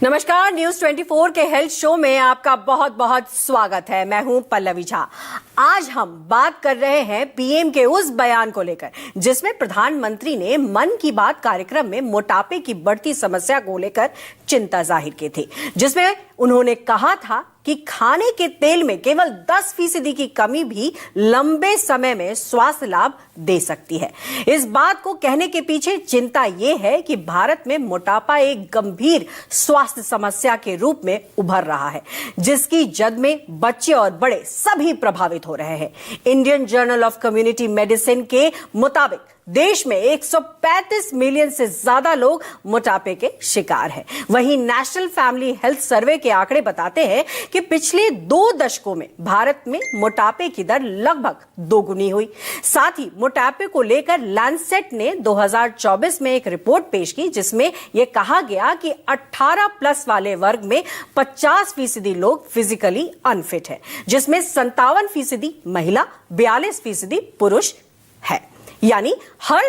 नमस्कार, न्यूज 24 के health show में आपका बहुत बहुत स्वागत है। मैं हूं पल्लवी झा। आज हम बात कर रहे हैं पीएम के उस बयान को लेकर जिसमें प्रधानमंत्री ने मन की बात कार्यक्रम में मोटापे की बढ़ती समस्या को लेकर चिंता जाहिर की थी, जिसमें उन्होंने कहा था कि खाने के तेल में केवल 10% की कमी भी लंबे समय में स्वास्थ्य लाभ दे सकती है। इस बात को कहने के पीछे चिंता यह है कि भारत में मोटापा एक गंभीर स्वास्थ्य समस्या के रूप में उभर रहा है, जिसकी जद में बच्चे और बड़े सभी प्रभावित हो रहे हैं। Indian journal of community medicine के मुताबिक देश में 135 मिलियन से ज्यादा लोग मोटापे के शिकार हैं। वहीं नेशनल फैमिली हेल्थ सर्वे के आंकड़े बताते हैं कि पिछले 2 दशकों में भारत में मोटापे की दर लगभग दोगुनी हुई। साथ ही मोटापे को लेकर लैंसेट ने 2024 में एक रिपोर्ट पेश की, जिसमें यह कहा गया कि 18 प्लस वाले वर्ग में 50% लोग फिजिकली अनफिट है, जिसमें 57% महिला, 42% पुरुष है। यानी हर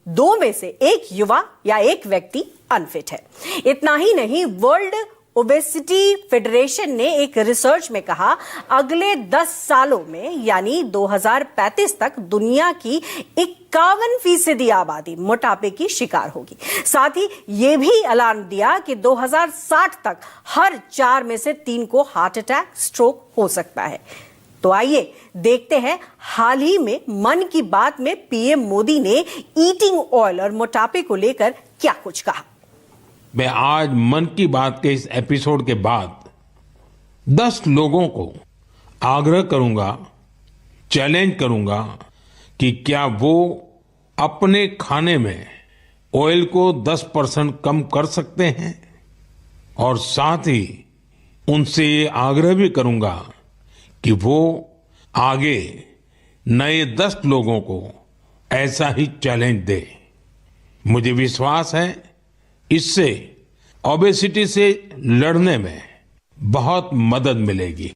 2 में से एक युवा या एक व्यक्ति अनफिट है। इतना ही नहीं, वर्ल्ड ओबेसिटी फेडरेशन ने एक रिसर्च में कहा अगले 10 सालों में यानी 2035 तक दुनिया की 51% आबादी मोटापे की शिकार होगी। साथ ही यह भी ऐलान दिया कि 2060 तक हर 4 में से 3 को हार्ट अटैक, स्ट्रोक हो सकता है। तो आइए देखते हैं हाल ही में मन की बात में पीएम मोदी ने ईटिंग ऑयल और मोटापे को लेकर क्या कुछ कहा। मैं आज मन की बात के इस एपिसोड के बाद 10 लोगों को आग्रह करूंगा, चैलेंज करूंगा कि क्या वो अपने खाने में ऑयल को 10% कम कर सकते हैं, और साथ ही उनसे ये आग्रह भी करूंगा कि वो आगे नए 10 लोगों को ऐसा ही चैलेंज दे। मुझे विश्वास है इससे ओबेसिटी से लड़ने में बहुत मदद मिलेगी।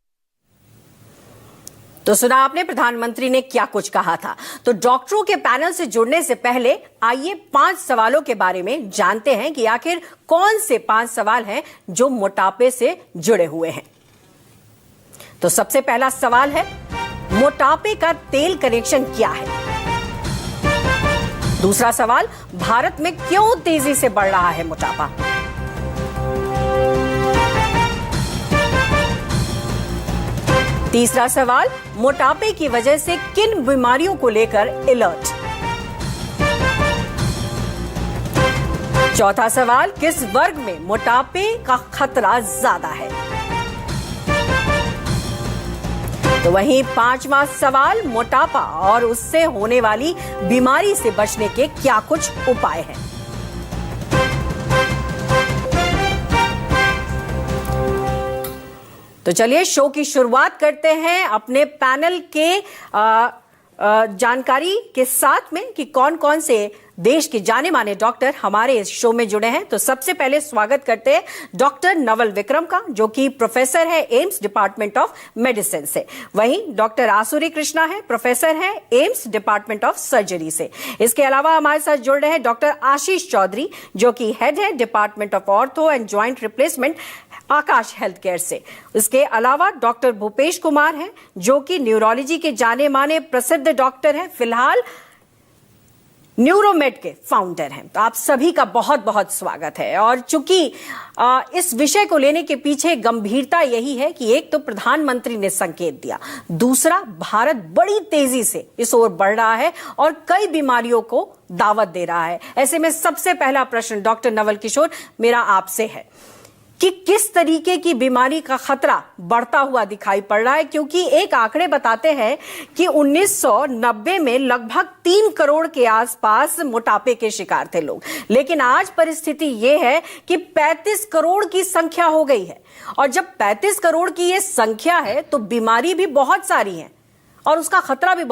तो सुना आपने प्रधानमंत्री ने क्या कुछ कहा था। तो डॉक्टरों के पैनल से जुड़ने से पहले आइए 5 सवालों के बारे में जानते हैं कि आखिर कौन से 5 सवाल हैं जो मोटापे से जुड़े हुए हैं। तो सबसे पहला सवाल है, मोटापे का तेल कनेक्शन क्या है? दूसरा सवाल, भारत में क्यों तेजी से बढ़ रहा है मोटापा? तीसरा सवाल, मोटापे की वजह से किन बीमारियों को लेकर अलर्ट? चौथा सवाल, किस वर्ग में मोटापे का खतरा ज्यादा है? तो वहीं 5वां सवाल, मोटापा और उससे होने वाली बीमारी से बचने के क्या कुछ उपाय हैं? तो चलिए शो की शुरुआत करते हैं अपने पैनल के जानकारी के साथ में कि कौन कौन से देश के जाने माने डॉक्टर हमारे इस शो में जुड़े हैं। तो सबसे पहले स्वागत करते हैं डॉक्टर नवल विक्रम का, जो कि प्रोफेसर है एम्स डिपार्टमेंट ऑफ मेडिसिन से। वहीं डॉक्टर आसुरी कृष्णा है, प्रोफेसर है एम्स डिपार्टमेंट ऑफ सर्जरी से। इसके अलावा हमारे साथ जुड़ रहे हैं डॉक्टर आशीष चौधरी, जो कि हेड है department of ortho and joint replacement, Akash health care से। इसके अलावा डॉक्टर भूपेश कुमार हैं, जो कि न्यूरोलॉजी के जाने माने प्रसिद्ध डॉक्टर हैं, फिलहाल न्यूरोमेड के फाउंडर हैं। तो आप सभी का बहुत बहुत स्वागत है। और चूंकि इस विषय को लेने के पीछे गंभीरता यही है कि एक तो प्रधानमंत्री ने संकेत दिया, दूसरा भारत बड़ी तेजी से इस ओर बढ़ रहा है और कई बीमारियों को दावत दे रहा है। ऐसे में सबसे पहला प्रश्न डॉक्टर नवल किशोर मेरा आपसे है कि किस तरीके की बीमारी का खतरा बढ़ता हुआ दिखाई पड़ रहा है, क्योंकि एक आंकड़े बताते हैं कि 1990 में लगभग 3 करोड़ के आसपास मोटापे के शिकार थे लोग, लेकिन आज परिस्थिति यह है कि 35 करोड़ की संख्या हो गई है। और जब 35 करोड़ की यह संख्या है तो बीमारी भी बहुत सारी है और उसका खतरा भी